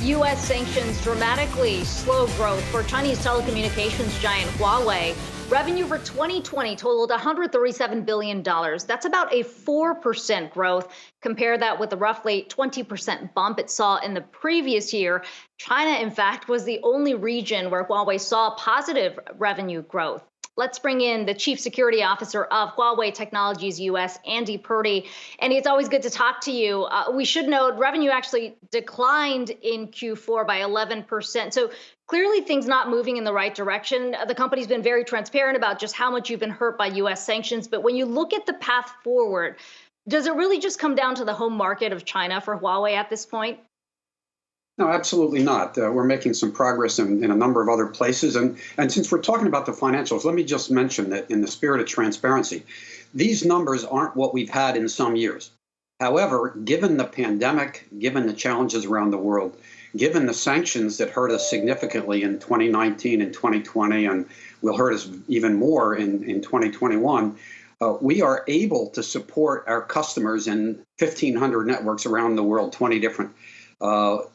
U.S. sanctions dramatically slow growth for Chinese telecommunications giant Huawei. Revenue for 2020 totaled $137 billion. That's about a 4% growth. Compare that with the roughly 20% bump it saw in the previous year. China, in fact, was the only region where Huawei saw positive revenue growth. Let's bring in the Chief Security Officer of Huawei Technologies US, Andy Purdy. Andy, it's always good to talk to you. We should note revenue actually declined in Q4 by 11%. So clearly things not moving in the right direction. The company's been very transparent about just how much you've been hurt by US sanctions. But when you look at the path forward, does it really just come down to the home market of China for Huawei at this point? No, absolutely not. We're making some progress in a number of other places. And since we're talking about the financials, let me just mention that in the spirit of transparency, these numbers aren't what we've had in some years. However, given the pandemic, given the challenges around the world, given the sanctions that hurt us significantly in 2019 and 2020, and will hurt us even more in 2021, we are able to support our customers in 1,500 networks around the world, 20 different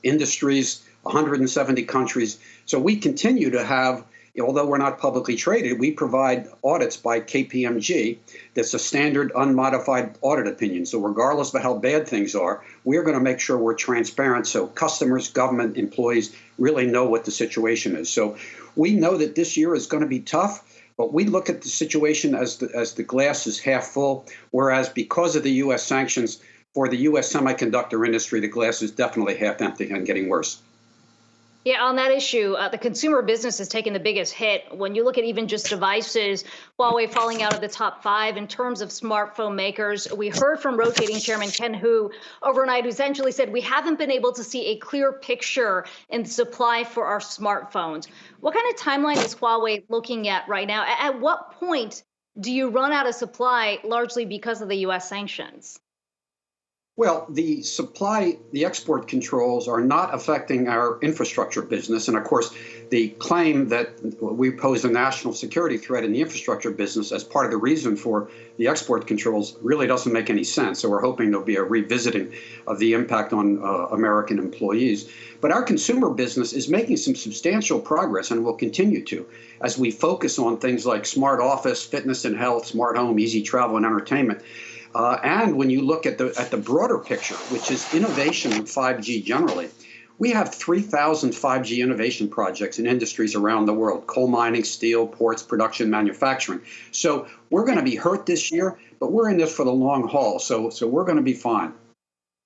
industries, 170 countries. So we continue to have, although we're not publicly traded, we provide audits by KPMG. That's a standard unmodified audit opinion. So regardless of how bad things are, we're going to make sure we're transparent so customers, government, employees really know what the situation is. So we know that this year is going to be tough, but we look at the situation as the glass is half full, whereas because of the U.S. sanctions, for the U.S. semiconductor industry, the glass is definitely half empty and getting worse. Yeah, on that issue, the consumer business has taken the biggest hit. When you look at even just devices, Huawei falling out of the top 5 in terms of smartphone makers. We heard from rotating chairman Ken Hu overnight, who essentially said we haven't been able to see a clear picture in the supply for our smartphones. What kind of timeline is Huawei looking at right now? At what point do you run out of supply largely because of the U.S. sanctions? Well, the export controls are not affecting our infrastructure business. And of course, the claim that we pose a national security threat in the infrastructure business as part of the reason for the export controls really doesn't make any sense. So we're hoping there'll be a revisiting of the impact on American employees. But our consumer business is making some substantial progress and will continue to as we focus on things like smart office, fitness and health, smart home, easy travel and entertainment. And when you look at the broader picture, which is innovation in 5G generally, we have 3,000 5G innovation projects in industries around the world: coal mining, steel, ports, production, manufacturing. So we're going to be hurt this year, but we're in this for the long haul. So we're going to be fine.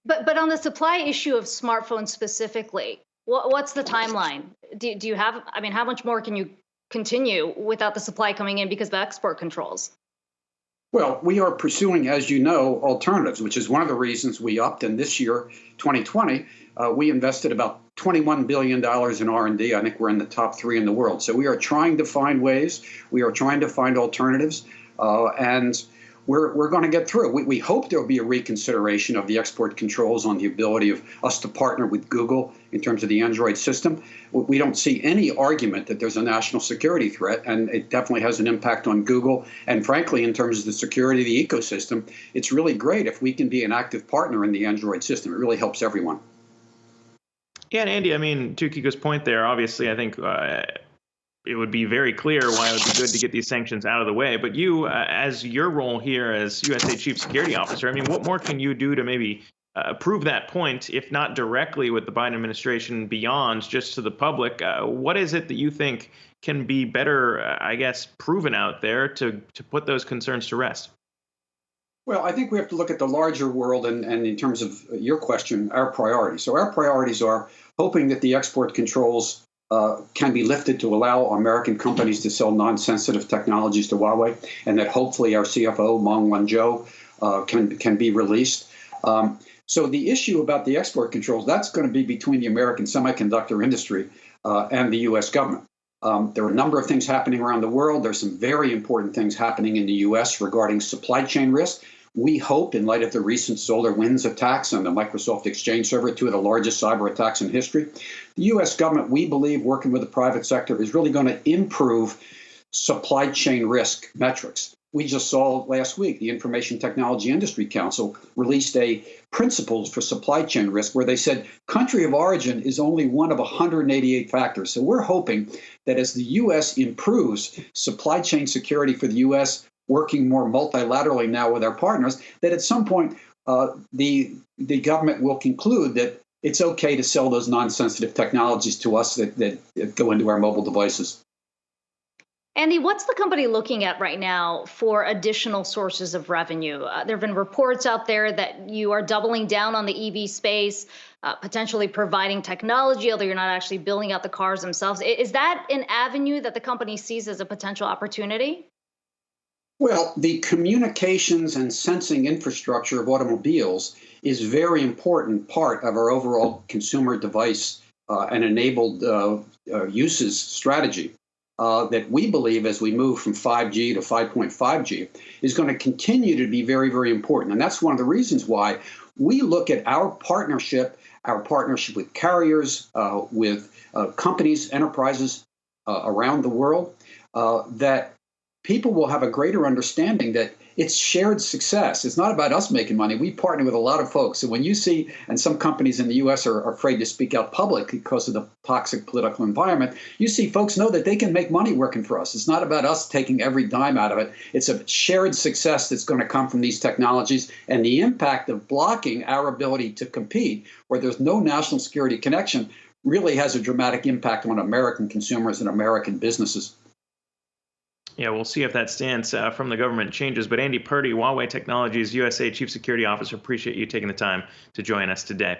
But on the supply issue of smartphones specifically, what's the timeline? Do you have, I mean, how much more can you continue without the supply coming in because of the export controls? Well, we are pursuing, as you know, alternatives, which is one of the reasons we upped. And this year, 2020, we invested about $21 billion in R&D. I think we're in the top 3 in the world. So we are trying to find ways. We are trying to find alternatives. And we're going to get through. We hope there'll be a reconsideration of the export controls on the ability of us to partner with Google in terms of the Android system. We don't see any argument that there's a national security threat, and it definitely has an impact on Google. And frankly, in terms of the security of the ecosystem, it's really great if we can be an active partner in the Android system. It really helps everyone. Yeah, and Andy, I mean, to Kiko's point there, obviously, I think it would be very clear why it would be good to get these sanctions out of the way. But you, as your role here as USA Chief Security Officer, I mean, what more can you do to maybe prove that point, if not directly with the Biden administration, beyond just to the public? What is it that you think can be better, I guess, proven out there to put those concerns to rest? Well, I think we have to look at the larger world and in terms of your question, our priorities. So our priorities are hoping that the export controls can be lifted to allow American companies to sell non-sensitive technologies to Huawei, and that hopefully our CFO, Meng Wanzhou, can be released. So the issue about the export controls, that's going to be between the American semiconductor industry and the U.S. government. There are a number of things happening around the world. There's some very important things happening in the U.S. regarding supply chain risk. We hope, in light of the recent SolarWinds attacks on the Microsoft Exchange server, 2 of the largest cyber attacks in history, the U.S. government, we believe, working with the private sector, is really going to improve supply chain risk metrics. we just saw last week, the Information Technology Industry Council released a principles for supply chain risk where they said country of origin is only one of 188 factors. So we're hoping that as the U.S. improves supply chain security for the U.S., working more multilaterally now with our partners, that at some point the government will conclude that it's okay to sell those non-sensitive technologies to us that go into our mobile devices. Andy, what's the company looking at right now for additional sources of revenue? There have been reports out there that you are doubling down on the EV space, potentially providing technology, although you're not actually building out the cars themselves. Is that an avenue that the company sees as a potential opportunity? Well, the communications and sensing infrastructure of automobiles is a very important part of our overall consumer device and enabled uses strategy. That we believe as we move from 5G to 5.5G is going to continue to be very, very important. And that's one of the reasons why we look at our partnership with carriers, with companies, enterprises around the world, that people will have a greater understanding that it's shared success. It's not about us making money. We partner with a lot of folks. So when you see, and some companies in the U.S. are afraid to speak out publicly because of the toxic political environment, you see folks know that they can make money working for us. It's not about us taking every dime out of it. It's a shared success that's going to come from these technologies, and the impact of blocking our ability to compete where there's no national security connection really has a dramatic impact on American consumers and American businesses. Yeah, we'll see if that stance from the government changes. But Andy Purdy, Huawei Technologies USA Chief Security Officer, appreciate you taking the time to join us today.